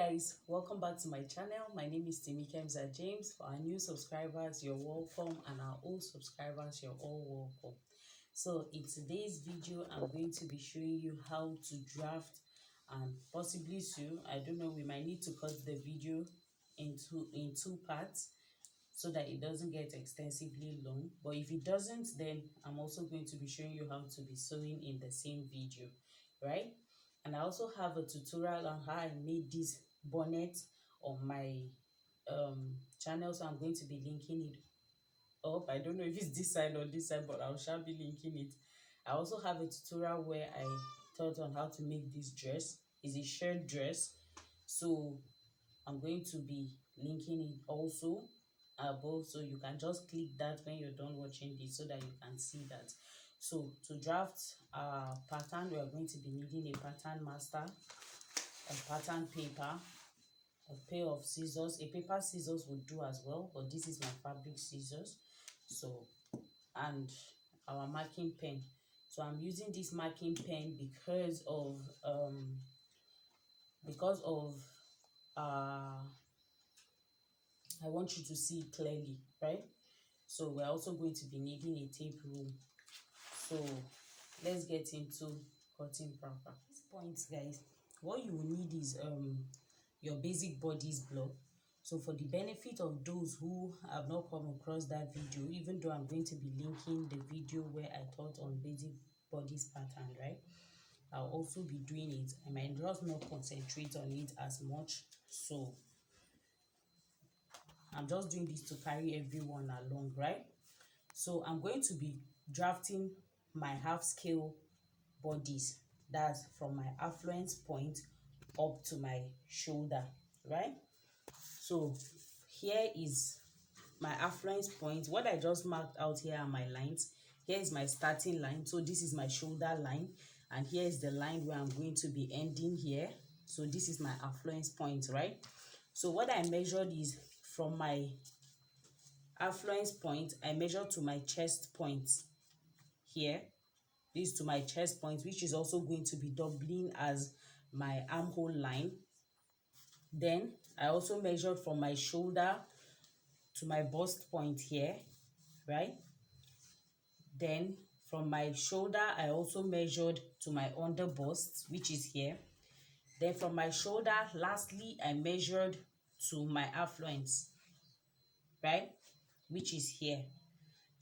Guys, welcome back to my channel. My name is Timmy Kemza James. For our new subscribers, you're welcome, and our old subscribers, you're all welcome. So in today's video, I'm going to be showing you how to draft, and possibly soon, I don't know, we might need to cut the video in two parts so that it doesn't get extensively long. But if it doesn't, then I'm also going to be showing you how to be sewing in the same video, right? And I also have a tutorial on how I made this bonnet on my channel, so I'm going to be linking it up. I don't know if it's this side or this side, but I shall be linking it. I also have a tutorial where I taught on how to make this dress. It's a shirred dress, so I'm going to be linking it also above, so you can just click that when you're done watching this so that you can see that. So to draft our pattern, we are going to be needing a pattern master, a pattern paper, a pair of scissors. A paper scissors would do as well, but this is my fabric scissors. So, and our marking pen. So I'm using this marking pen because of I want you to see it clearly, right? So we're also going to be needing a tape rule. So let's get into cutting proper. At this point, guys, what you will need is your basic bodice block. So for the benefit of those who have not come across that video, even though I'm going to be linking the video where I taught on basic bodice pattern, right, I'll also be doing it. I might just not concentrate on it as much, so I'm just doing this to carry everyone along, right? So I'm going to be drafting my half scale bodice, that's from my affluence point up to my shoulder, right? So here is my affluence point. What I just marked out here are my lines. Here is my starting line, so this is my shoulder line, and here is the line where I'm going to be ending here. So this is my affluence point, right? So what I measured is from my affluence point, I measure to my chest point here. This to my chest point, which is also going to be doubling as my armhole line. Then I also measured from my shoulder to my bust point here, right? Then from my shoulder, I also measured to my under bust, which is here. Then from my shoulder, lastly, I measured to my affluence, right, which is here.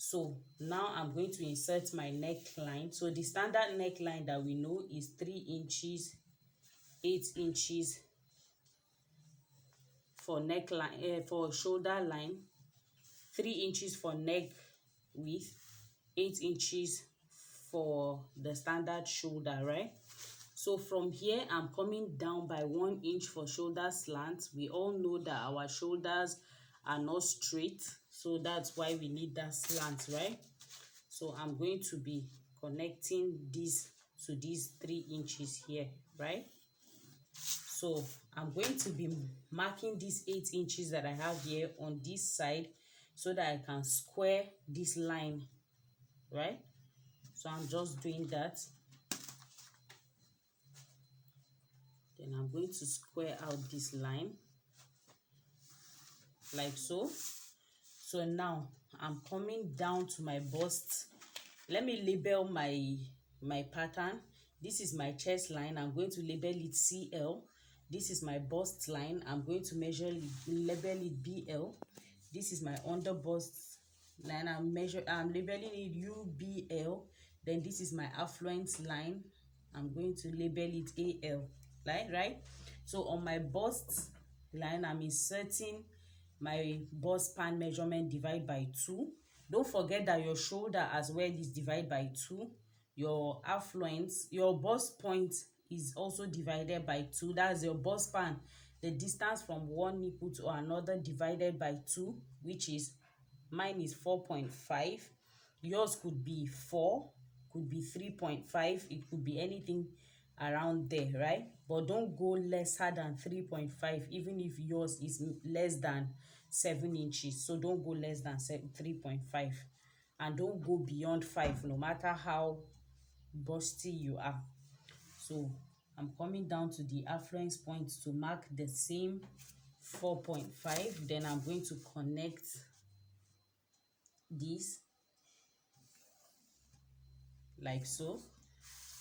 So now I'm going to insert my neckline. So the standard neckline that we know is 3 inches, 8 inches for neckline, for shoulder line, 3 inches for neck width, 8 inches for the standard shoulder, right? So from here, I'm coming down by 1 inch for shoulder slant. We all know that our shoulders are not straight, so that's why we need that slant, right? So I'm going to be connecting this to these 3 inches here, right? So I'm going to be marking these 8 inches that I have here on this side so that I can square this line, right? So I'm just doing that. Then I'm going to square out this line like so. So now I'm coming down to my bust. Let me label my pattern. This is my chest line. I'm going to label it CL. This is my bust line. I'm going to label it BL. This is my under bust line. I'm labeling it UBL. Then this is my affluence line. I'm going to label it AL. Right? So on my bust line, I'm inserting my bust span measurement divide by 2. Don't forget that your shoulder as well is divided by 2. Your affluence, your bust point is also divided by 2. That's your bust span, the distance from one nipple to another, divided by 2, which is, mine is 4.5. Yours could be 4, could be 3.5. It could be anything around there, right? But don't go lesser than 3.5, even if yours is less than 7 inches. So don't go less than 3.5, and don't go beyond 5, no matter how busty you are. So I'm coming down to the affluence point to mark the same 4.5. Then I'm going to connect this like so.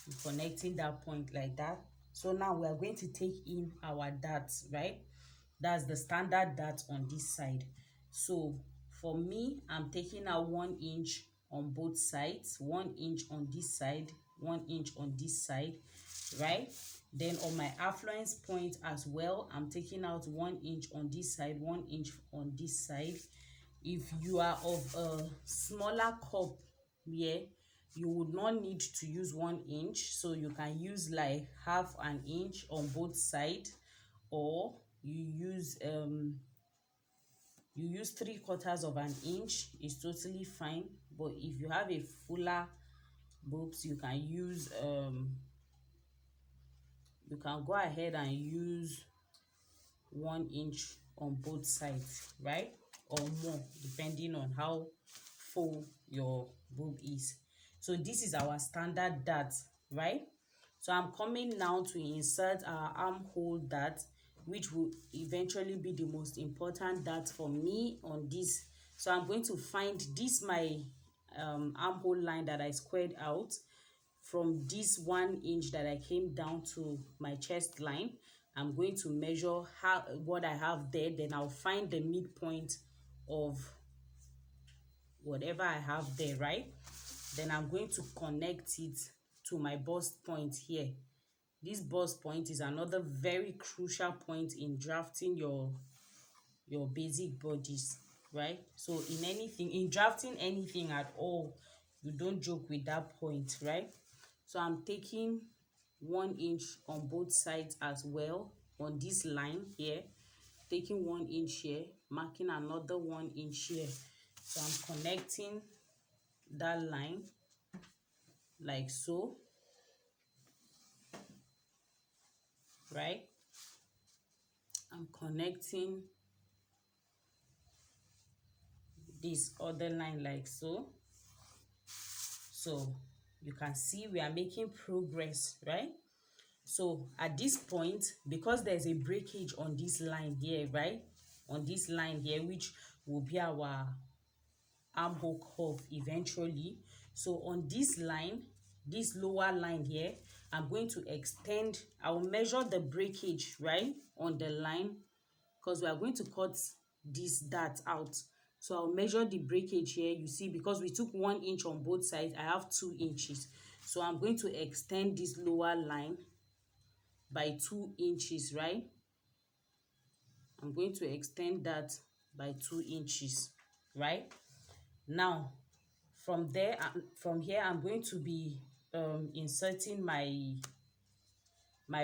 I'm connecting that point like that. So now we are going to take in our darts, right? That's the standard dart on this side. So for me, I'm taking out 1 inch on both sides, 1 inch on this side, 1 inch on this side, right? Then on my affluence point as well, I'm taking out 1 inch on this side, 1 inch on this side. If you are of a smaller cup here, you would not need to use 1 inch, so you can use like half an inch on both sides, or you use 3/4 of an inch. Is totally fine. But if you have a fuller boobs, you can use you can go ahead and use 1 inch on both sides, right? Or more, depending on how full your boob is. So this is our standard dart, right? So I'm coming now to insert our armhole dart, which will eventually be the most important dart for me on this. So I'm going to find this my armhole line that I squared out from this 1 inch that I came down to my chest line. I'm going to measure what I have there. Then I'll find the midpoint of whatever I have there, right? Then I'm going to connect it to my bust point here. This bust point is another very crucial point in drafting your basic bodies, right? So in drafting anything at all, you don't joke with that point, right? So I'm taking 1 inch on both sides as well on this line here, taking 1 inch here, marking another 1 inch here. So I'm connecting that line like so, right? I'm connecting this other line like so. So you can see we are making progress, right? So at this point, because there's a breakage on this line here, right? On this line here, which will be our armhole curve eventually. So on this line, this lower line here, I'm going to extend. I'll measure the breakage, right, on the line, because we are going to cut this dart out. So I'll measure the breakage here. You see, because we took 1 inch on both sides, I have 2 inches. So I'm going to extend this lower line by 2 inches, right? I'm going to extend that by 2 inches, right? Now, from here, I'm going to be inserting my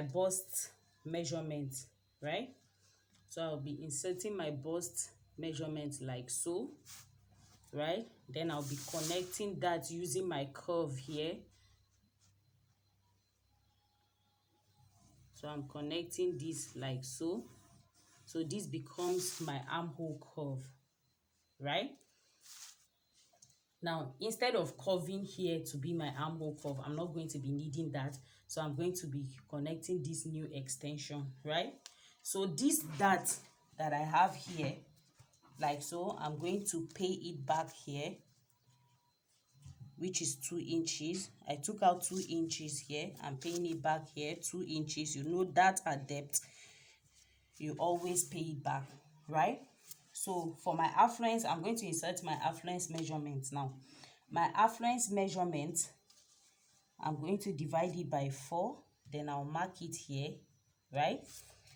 bust measurement, right? So I'll be inserting my bust measurement like so, right? Then I'll be connecting that using my curve here. So I'm connecting this like so. So this becomes my armhole curve, right? Now, instead of curving here to be my armhole curve, I'm not going to be needing that. So I'm going to be connecting this new extension, right? So this dart that I have here, like so, I'm going to pay it back here, which is 2 inches. I took out 2 inches here. I'm paying it back here, 2 inches. You know that at depth, you always pay it back, right? So for my affluence, I'm going to insert my affluence measurement now. My affluence measurement, I'm going to divide it by 4. Then I'll mark it here, right?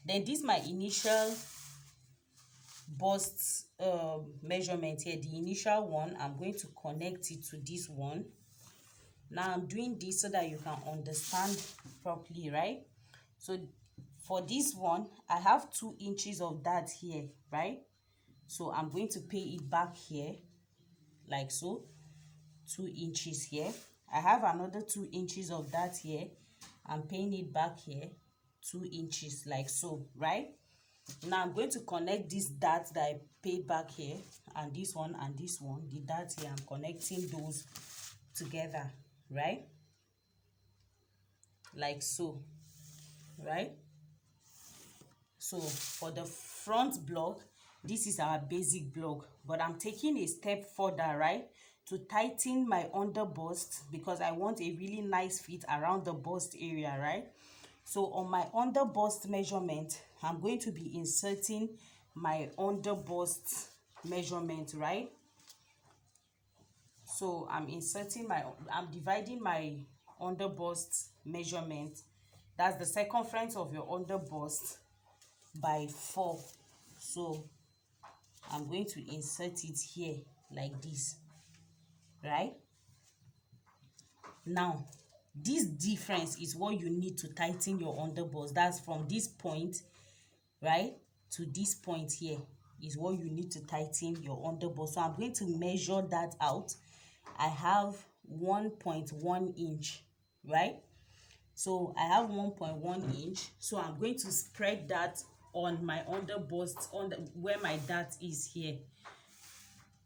Then this is my initial bust measurement here, the initial one. I'm going to connect it to this one. Now I'm doing this so that you can understand properly, right? So for this one, I have 2 inches of that here, right? So I'm going to pay it back here like so, 2 inches here. I have another 2 inches of that here. I'm paying it back here, 2 inches like so, right? Now I'm going to connect this dart that I paid back here, and this one and this one, the dart here, I'm connecting those together, right? Like so. right? So for the front block, this is our basic block, but I'm taking a step further, right, to tighten my under bust, because I want a really nice fit around the bust area, right? So on my under bust measurement, I'm going to be inserting my under bust measurement, right? So I'm dividing my under bust measurement, that's the circumference of your under bust, by 4. So I'm going to insert it here like this, right? Now this difference is what you need to tighten your under bust. That's from this point, right, to this point here is what you need to tighten your under bust. So I'm going to measure that out. I have 1.1 inch, right? So I have 1.1 inch. So I'm going to spread that on my under bust, on where my dart is here.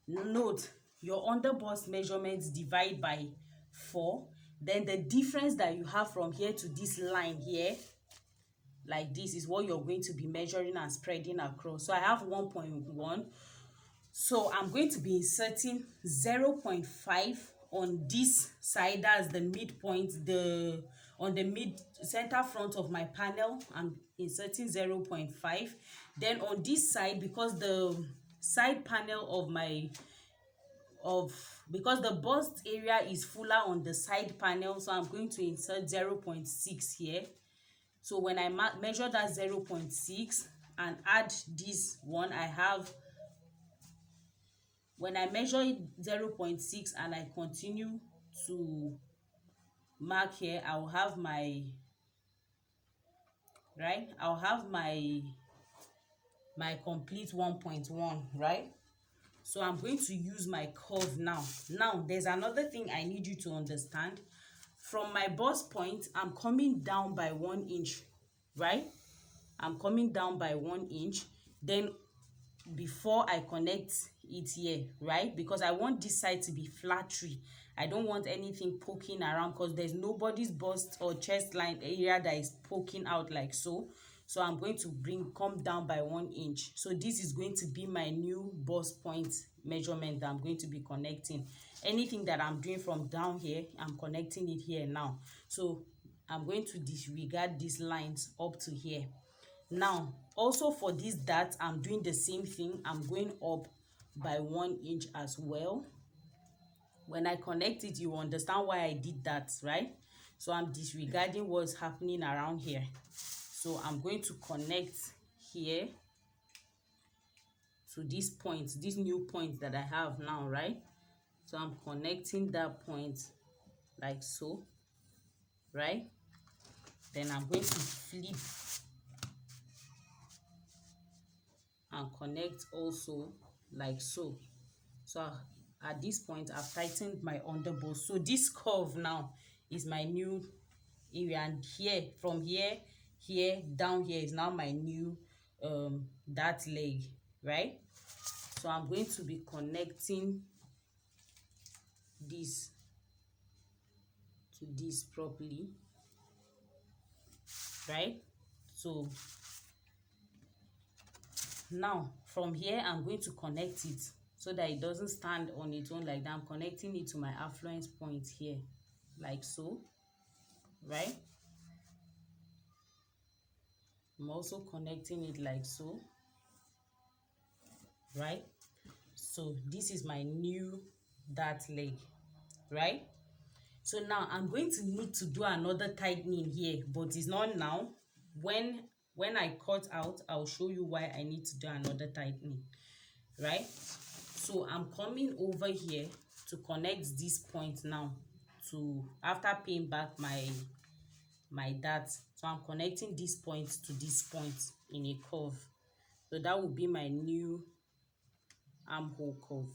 Note, your under bust measurements divide by 4. Then the difference that you have from here to this line here, like this, is what you're going to be measuring and spreading across. So I have 1.1. So I'm going to be inserting 0.5 on this side, that's the midpoint, on the mid center front of my panel. I'm inserting 0.5. Then on this side, because the side panel because the bust area is fuller on the side panel, so I'm going to insert 0.6 here. So when I measure that 0.6 and add this one, I have, when I measure it 0.6 and I continue to mark here, I'll have my, right, I'll have my complete 1.1, right? So I'm going to use my curve now. Now there's another thing I need you to understand. From my bust point, I'm coming down by 1 inch, right? I'm coming down by 1 inch. Then before I connect it here, right, because I want this side to be flattery. I don't want anything poking around, because there's nobody's bust or chest line area that is poking out like so. So I'm going to come down by 1 inch. So this is going to be my new bust point measurement that I'm going to be connecting. Anything that I'm doing from down here, I'm connecting it here now. So I'm going to disregard these lines up to here. Now also for this dart, I'm doing the same thing. I'm going up by 1 inch as well. When I connect it, you understand why I did that, right? So I'm disregarding what's happening around here. So I'm going to connect here to this point, this new point that I have now, right? So I'm connecting that point like so, right? Then I'm going to flip and connect also like so. So at this point, I've tightened my under bust. So this curve now is my new area, and here, from here down here, is now my new dart leg, right? So I'm going to be connecting this to this properly, right? So now from here, I'm going to connect it so that it doesn't stand on its own like that. I'm connecting it to my affluence point here like so, right? I'm also connecting it like so, right? So this is my new dart leg, right? So now I'm going to need to do another tightening here, but it's not now. When I cut out, I'll show you why I need to do another tightening, right? So I'm coming over here to connect this point now, to after paying back my dart. So I'm connecting this point to this point in a curve. So that will be my new armhole curve.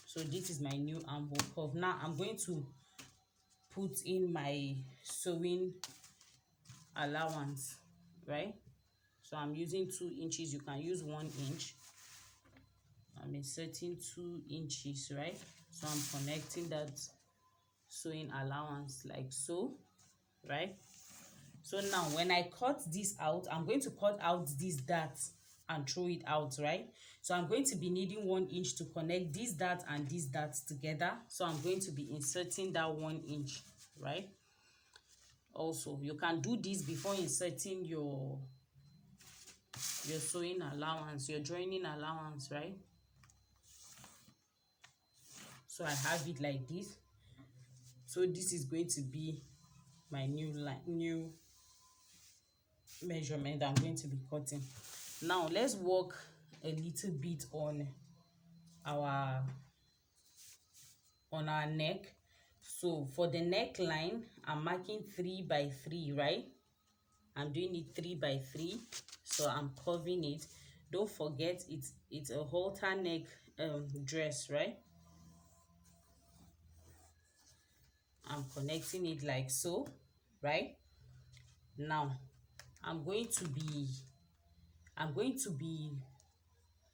So this is my new armhole curve. Now I'm going to put in my sewing allowance, right? So I'm using 2 inches. You can use 1 inch. I'm inserting 2 inches, right? So I'm connecting that sewing allowance like so. right? So now when I cut this out, I'm going to cut out this dart and throw it out, right? So I'm going to be needing 1 inch to connect this dart and this dart together. So I'm going to be inserting that 1 inch, right? Also, you can do this before inserting your sewing allowance, your joining allowance, right? So I have it like this. So this is going to be my new line, new measurement I'm going to be cutting. Now let's work a little bit on our neck. So for the neckline, I'm marking 3 by 3, right? I'm doing it 3 by 3, so I'm curving it. Don't forget it's a halter neck dress, right? I'm connecting it like so, right? Now I'm going to be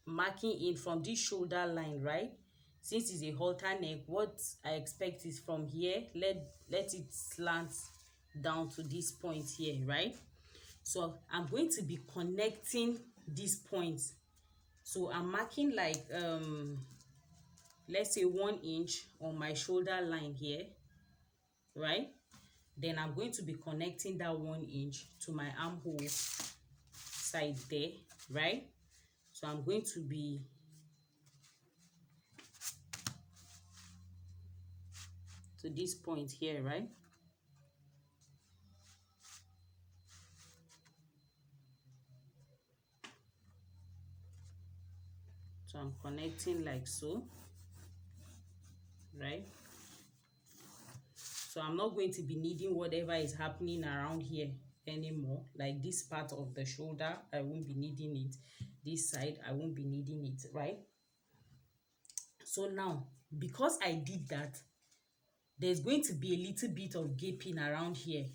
marking in from this shoulder line, right? Since it's a halter neck, what I expect is from here, let it slant down to this point here, right? So I'm going to be connecting these points. So I'm marking like let's say 1 inch on my shoulder line here, right? Then I'm going to be connecting that 1 inch to my armhole side there, right? So I'm going to be to this point here, right? So I'm connecting like so, right? So I'm not going to be needing whatever is happening around here anymore. Like this part of the shoulder, I won't be needing it. This side, I won't be needing it, right? So now, because I did that, there's going to be a little bit of gaping around here,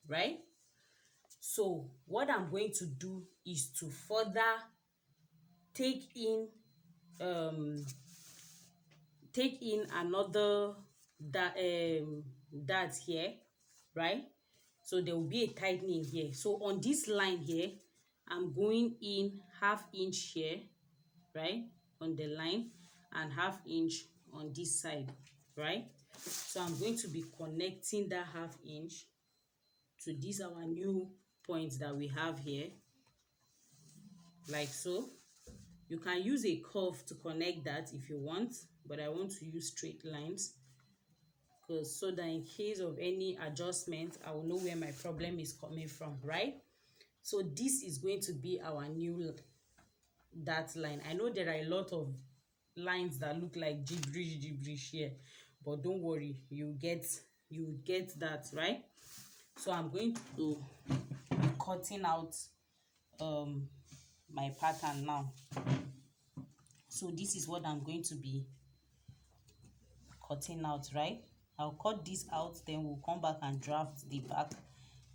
right? So what I'm going to do is to further take in another dart here, right? So there will be a tightening here. So on this line here, I'm going in 1/2 inch here, right, on the line, and 1/2 inch on this side, right? So I'm going to be connecting that 1/2 inch to these our new points that we have here, like so. You can use a curve to connect that if you want, but I want to use straight lines, because so that in case of any adjustment, I will know where my problem is coming from, right? So this is going to be our new dart line. I know there are a lot of lines that look like gibberish here, but don't worry, you get that, right? So I'm going to be cutting out my pattern now. So this is what I'm going to be cutting out, right? I'll cut this out, then we'll come back and draft the back.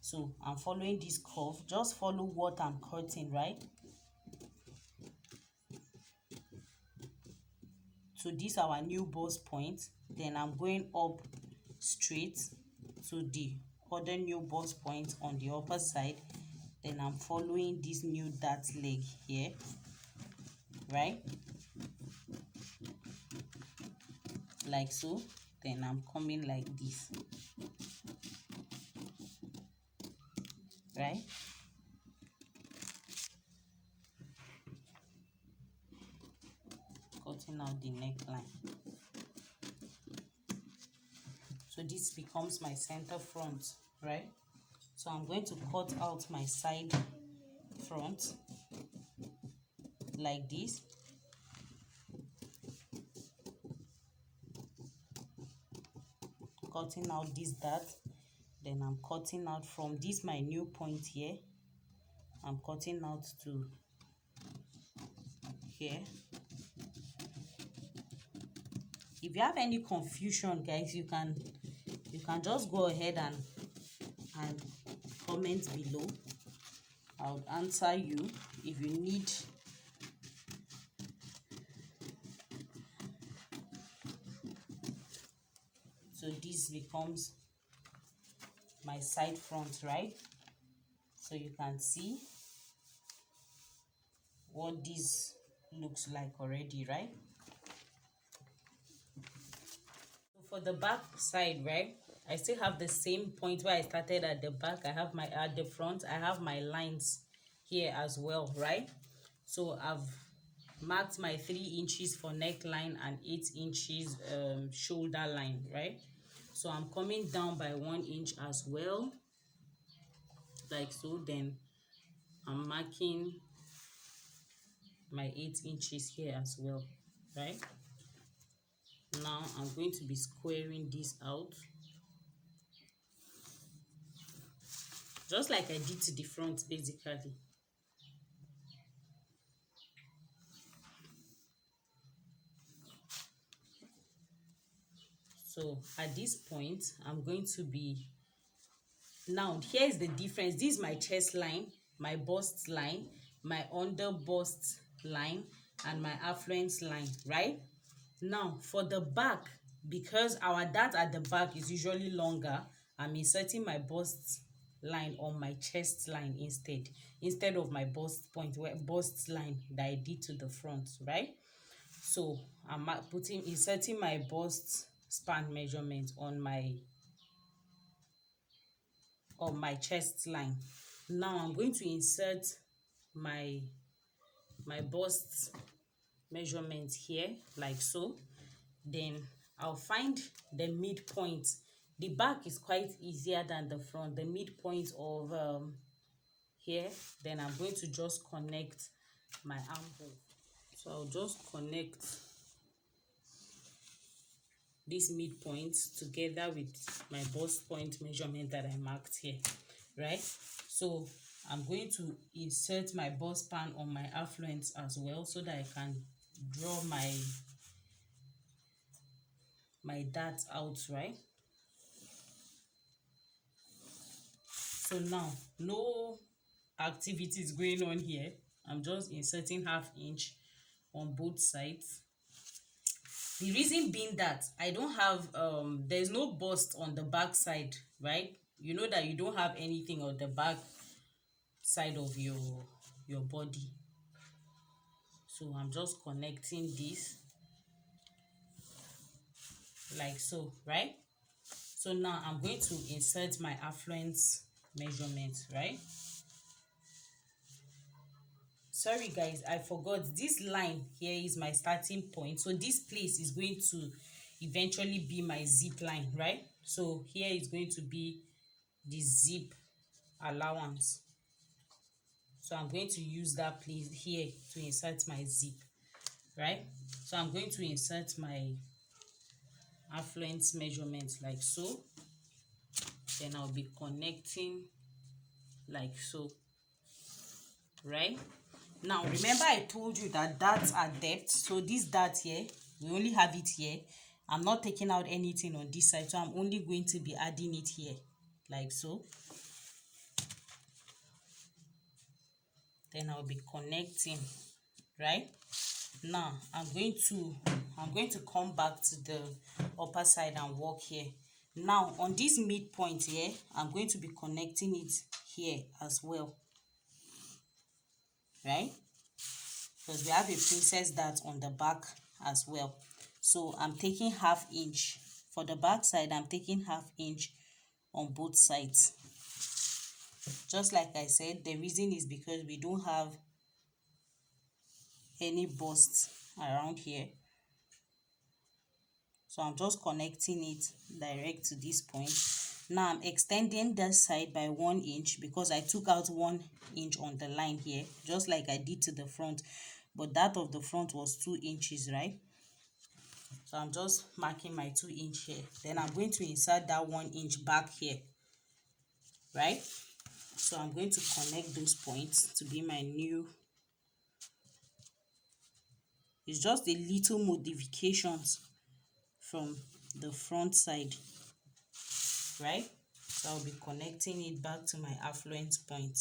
So I'm following this curve. Just follow what I'm cutting, right? So this is our new bust point. Then I'm going up straight to the other new bust point on the upper side. Then I'm following this new dart leg here, right? Like so. Then I'm coming like this, right? Cutting out the neckline. So this becomes my center front, right? So I'm going to cut out my side front like this. Cutting out this dart. Then I'm cutting out from this my new point here. I'm cutting out to here. If you have any confusion, guys, you can just go ahead and comment below. I'll answer you if you need so this becomes my side front, right? So you can see what this looks like already, right? So for the back side, right, I still have the same point where I started at the back. I have my at the front, I have my lines here as well, right? So I've marked my 3 inches for neckline and 8 inches shoulder line, right? So I'm coming down by 1 inch as well, like so. Then I'm marking my 8 inches here as well, right? Now I'm going to be squaring this out just like I did to the front, basically. So at this point, I'm going to be, now here's the difference. This is my chest line, my bust line, my under bust line, and my affluence line, right? Now for the back, because our dart at the back is usually longer, I'm inserting my bust line on my chest line instead of my bust point, where bust line that I did to the front, right? So I'm inserting my bust span measurement on my chest line. Now I'm going to insert my bust measurement here, like so. Then I'll find the midpoint. The back is quite easier than the front. The midpoint of here, then I'm going to just connect my armhole. So I'll just connect this midpoint together with my bust point measurement that I marked here, right? So I'm going to insert my bust span on my affluence as well, so that I can draw my dart out, right? So now no activities going on here. I'm just inserting 1/2 inch on both sides. The reason being that I don't have there's no bust on the back side, right? You know that you don't have anything on the back side of your body. So I'm just connecting this like so, right? So now I'm going to insert my affluence measurement, right? Sorry guys, I forgot, this line here is my starting point. So this place is going to eventually be my zip line, right? So here is going to be the zip allowance. So I'm going to use that place here to insert my zip, right? So I'm going to insert my affluence measurement like so. Then I'll be connecting like so, right? Now remember I told you that darts are depth. So this dart here, we only have it here. I'm not taking out anything on this side, so I'm only going to be adding it here like so. Then I'll be connecting, right? Now I'm going to come back to the upper side and work here. Now on this midpoint here, I'm going to be connecting it here as well, right? Because we have a princess dart on the back as well. So I'm taking 1/2 inch for the back side. I'm taking 1/2 inch on both sides. Just like I said, the reason is because we don't have any bust around here. So I'm just connecting it direct to this point. Now I'm extending that side by 1 inch because I took out 1 inch on the line here, just like I did to the front, but that of the front was 2 inches, right? So I'm just marking my 2 inch here. Then I'm going to insert that 1 inch back here, right? So I'm going to connect those points to be my new. It's just a little modifications from the front side, right? So I'll be connecting it back to my affluence point.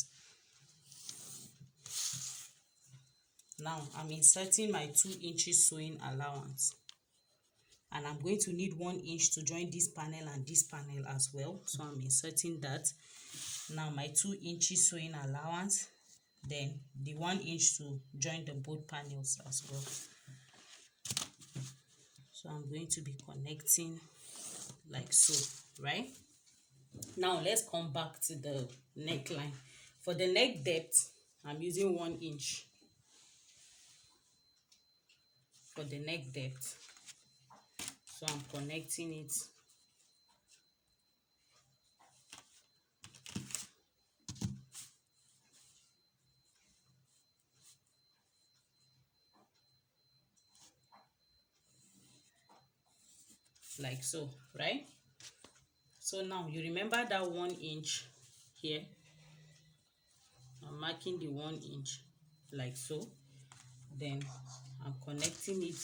Now I'm inserting my 2 inches sewing allowance. and I'm going to need 1 inch to join this panel and this panel as well. So I'm inserting that. Now my 2 inches sewing allowance, then the 1 inch to join the both panels as well. So I'm going to be connecting like so, right? Now let's come back to the neckline. For the neck depth, I'm using 1 inch for the neck depth. So I'm connecting it like so, right? So now you remember that 1 inch here. I'm marking the 1 inch like so. Then I'm connecting it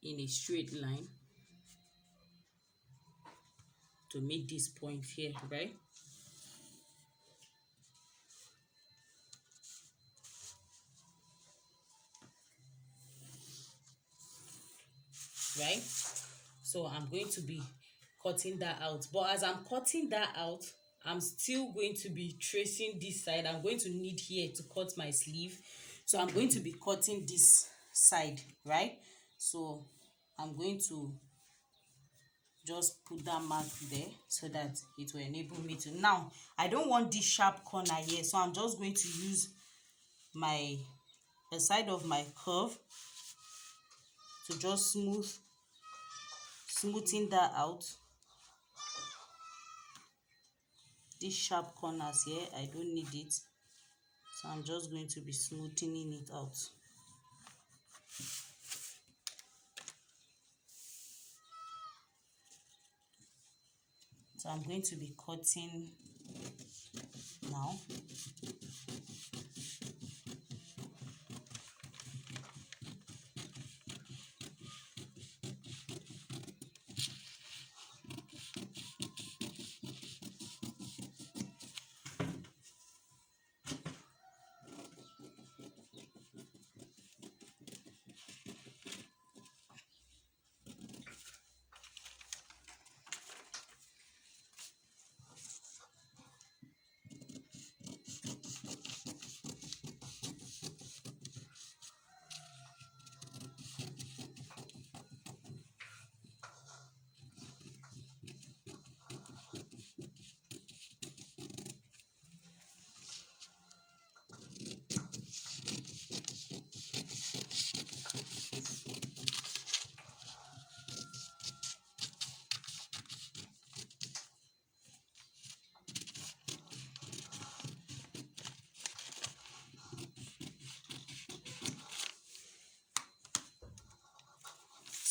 in a straight line to meet this point here, right? Right? So I'm going to be cutting that out, but as I'm cutting that out, I'm still going to be tracing this side. I'm going to need here to cut my sleeve, so I'm going to be cutting this side, right? So I'm going to just put that mark there so that it will enable me to. Now I don't want this sharp corner here, so I'm just going to use the side of my curve to just smoothing that out. These sharp corners here, I don't need it, so I'm just going to be smoothing it out. So I'm going to be cutting now.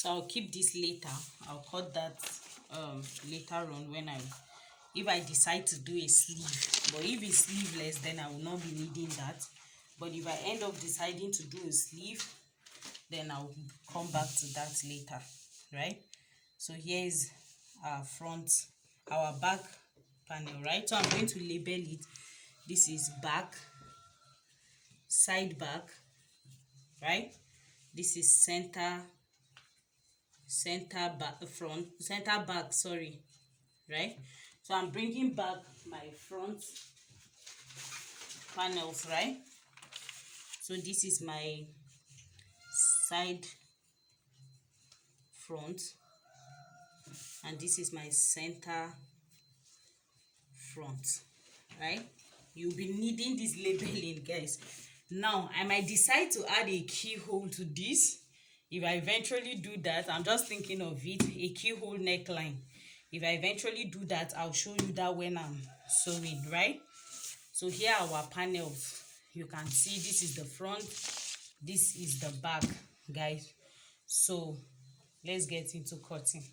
So I'll keep this later. I'll cut that later on when if I decide to do a sleeve. But if it's sleeveless, then I will not be needing that. But if I end up deciding to do a sleeve, then I'll come back to that later, right? So here's our back panel, right? So I'm going to label it. This is back, side back, right? This is center back, center back, sorry, right? So I'm bringing back my front panels, right? So this is my side front, and this is my center front, right? You'll be needing this labeling, guys. Now I might decide to add a keyhole to this. If I eventually do that, I'm just thinking of it, a keyhole neckline. If I eventually do that, I'll show you that when I'm sewing, right? So here are our panels. You can see this is the front, this is the back, guys. So let's get into cutting.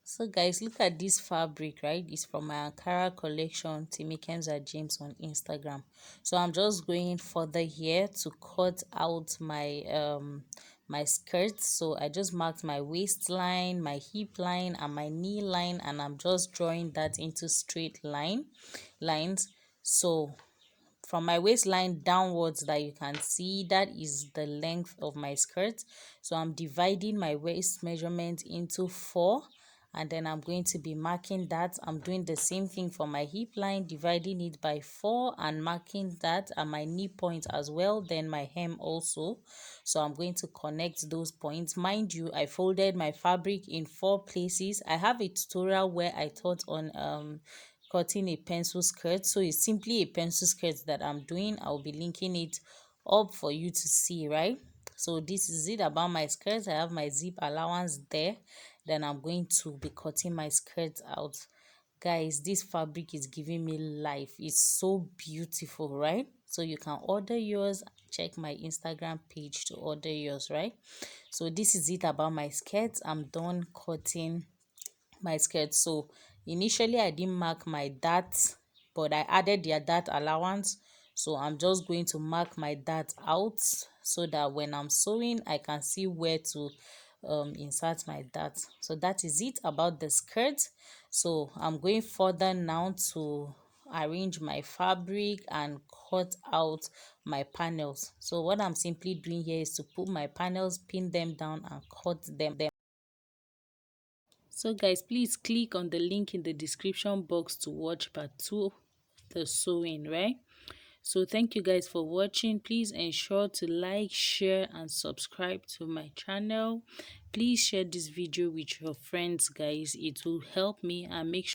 So guys, look at this fabric, right? It's from my Ankara collection, Timmy Kemza James on Instagram. So I'm just going further here to cut out my skirt. So I just marked my waistline, my hip line, and my knee line, and I'm just drawing that into straight lines. So from my waistline downwards that you can see, that is the length of my skirt. So I'm dividing my waist measurement into 4, and then I'm going to be marking that. I'm doing the same thing for my hip line, dividing it by 4 and marking that at my knee point as well, then my hem also. So I'm going to connect those points. Mind you, I folded my fabric in 4 places. I have a tutorial where I taught on cutting a pencil skirt, so it's simply a pencil skirt that I'm doing. I'll be linking it up for you to see, right? So this is it about my skirt. I have my zip allowance there. Then I'm going to be cutting my skirt out. Guys, this fabric is giving me life. It's so beautiful, right? So you can order yours. Check my Instagram page to order yours, right? So this is it about my skirt. I'm done cutting my skirt. So initially I didn't mark my dart, but I added their dart allowance. So I'm just going to mark my dart out so that when I'm sewing I can see where to insert my dart. So that is it about the skirt. So I'm going further now to arrange my fabric and cut out my panels. So what I'm simply doing here is to put my panels, pin them down and cut them. So guys, please click on the link in the description box to watch part 2 of the sewing, right? So thank you guys for watching. Please ensure to like, share and subscribe to my channel. Please share this video with your friends, guys. It will help me and make sure